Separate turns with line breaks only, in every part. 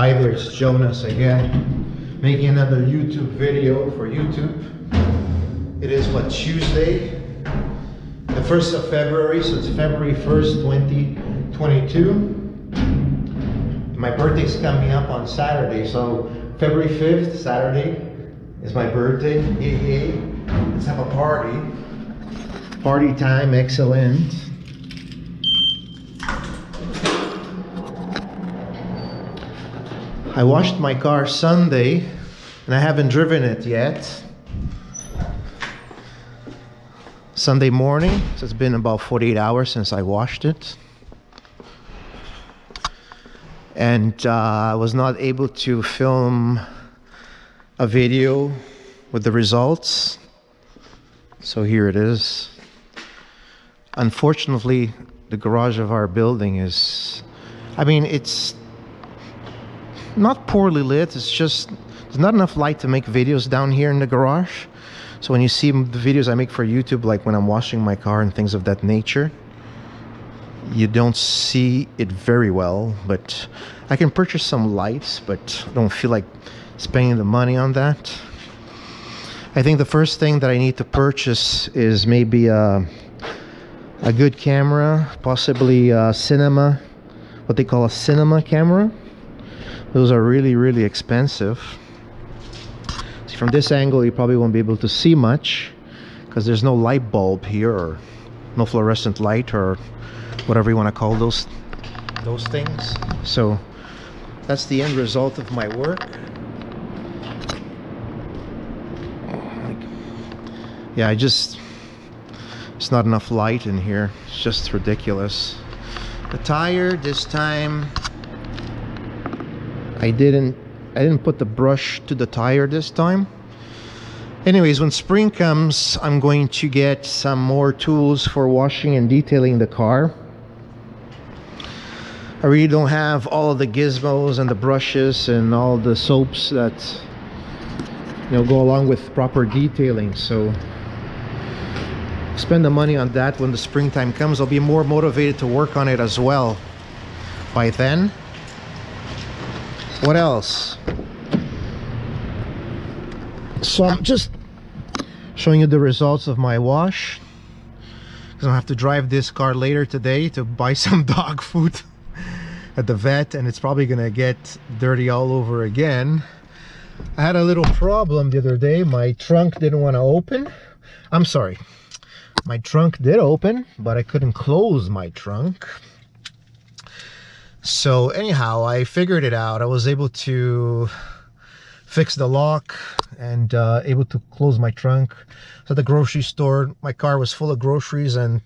Hi there, it's Jonas again, making another YouTube video for YouTube. It is Tuesday, the 1st of February, so it's February 1st, 2022. My birthday's coming up on Saturday, so February 5th, Saturday, is my birthday. Yay, yay. Let's have a party. Party time, excellent. I washed my car Sunday and I haven't driven it yet. Sunday morning, so it's been about 48 hours since I washed it. And I was not able to film a video with the results. So here it is. Unfortunately, the garage of our building is, it's not poorly lit, it's just there's not enough light to make videos down here in the garage. So when you see the videos I make for YouTube, like when I'm washing my car and things of that nature, you don't see it very well. But I can purchase some lights, but I don't feel like spending the money on that. I think the first thing that I need to purchase is maybe a good camera, possibly a cinema, what they call a cinema camera. Those are really, really expensive. See, from this angle you probably won't be able to see much because there's no light bulb here, or no fluorescent light, or whatever you want to call those things. So that's the end result of my work. Yeah, it's not enough light in here. It's just ridiculous. The tire this time, I didn't put the brush to the tire this time. Anyways, when spring comes, I'm going to get some more tools for washing and detailing the car. I really don't have all of the gizmos and the brushes and all the soaps that go along with proper detailing, so spend the money on that when the springtime comes. I'll be more motivated to work on it as well by then. What else? So I'm just showing you the results of my wash, because I'll have to drive this car later today to buy some dog food at the vet, and it's probably gonna get dirty all over again. I had a little problem the other day. My trunk didn't want to open. I'm sorry, my trunk did open, but I couldn't close my trunk. So anyhow, I figured it out. I was able to fix the lock and able to close my trunk. So at the grocery store, my car was full of groceries, and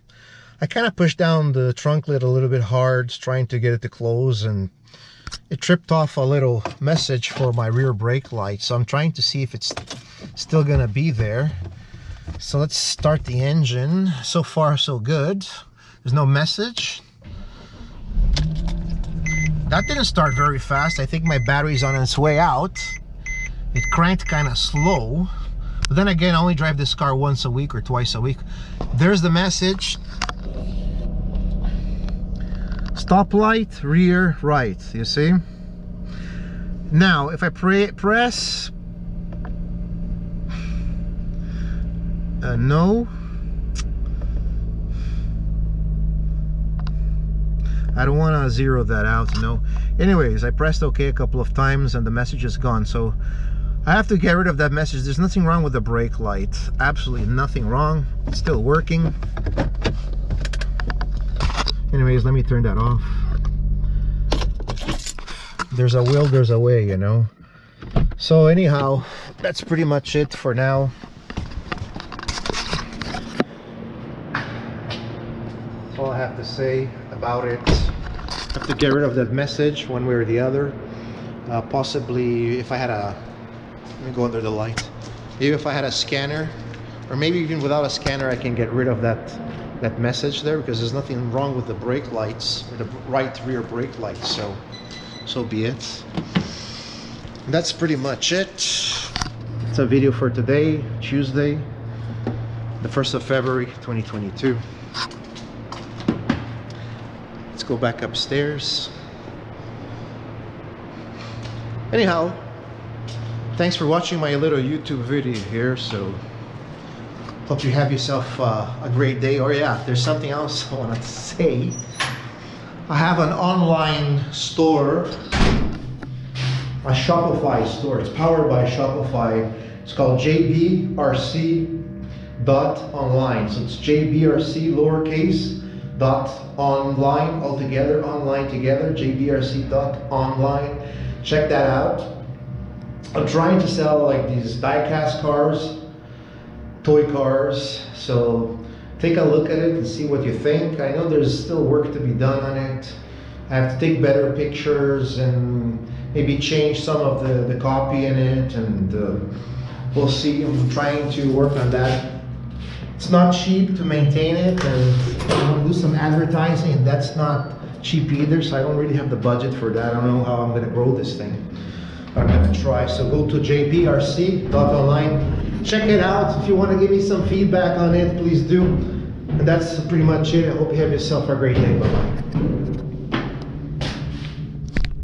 I kind of pushed down the trunk lid a little bit hard, trying to get it to close, and it tripped off a little message for my rear brake light. So I'm trying to see if it's still gonna be there. So let's start the engine. So far so good. There's no message. That didn't start very fast. I think my battery's on its way out. It cranked kind of slow. But then again, I only drive this car once a week or twice a week. There's the message. Stoplight, rear, right. You see? Now, if I press no. I don't want to zero that out, Anyways, I pressed OK a couple of times and the message is gone. So I have to get rid of that message. There's nothing wrong with the brake light. Absolutely nothing wrong. It's still working. Anyways, let me turn that off. There's a will, there's a way, So anyhow, that's pretty much it for now. That's all I have to say about it. I have to get rid of that message one way or the other. Possibly if I had let me go under the light. Maybe if I had a scanner, or maybe even without a scanner, I can get rid of that message there, because there's nothing wrong with the brake lights, or the right rear brake lights. So be it. That's pretty much it. It's a video for today, Tuesday, the 1st of February 2022. Let's go back upstairs. Anyhow, thanks for watching my little YouTube video here. So hope you have yourself a great day. Or yeah, there's something else I want to say. I have an online store, a Shopify store. It's powered by Shopify. It's called jbrc.online. So it's jbrc lowercase dot online altogether, online together, jbrc.online. Check that out. I'm trying to sell like these die-cast cars, toy cars, so take a look at it and see what you think. I know there's still work to be done on it. I have to take better pictures and maybe change some of the copy in it, and we'll see. I'm trying to work on that. It's not cheap to maintain it, and I want to do some advertising, and that's not cheap either, so I don't really have the budget for that. I don't know how I'm going to grow this thing. I'm going to try. So go to jbrc.online. Check it out. If you want to give me some feedback on it, please do. And that's pretty much it. I hope you have yourself a great day. Bye-bye.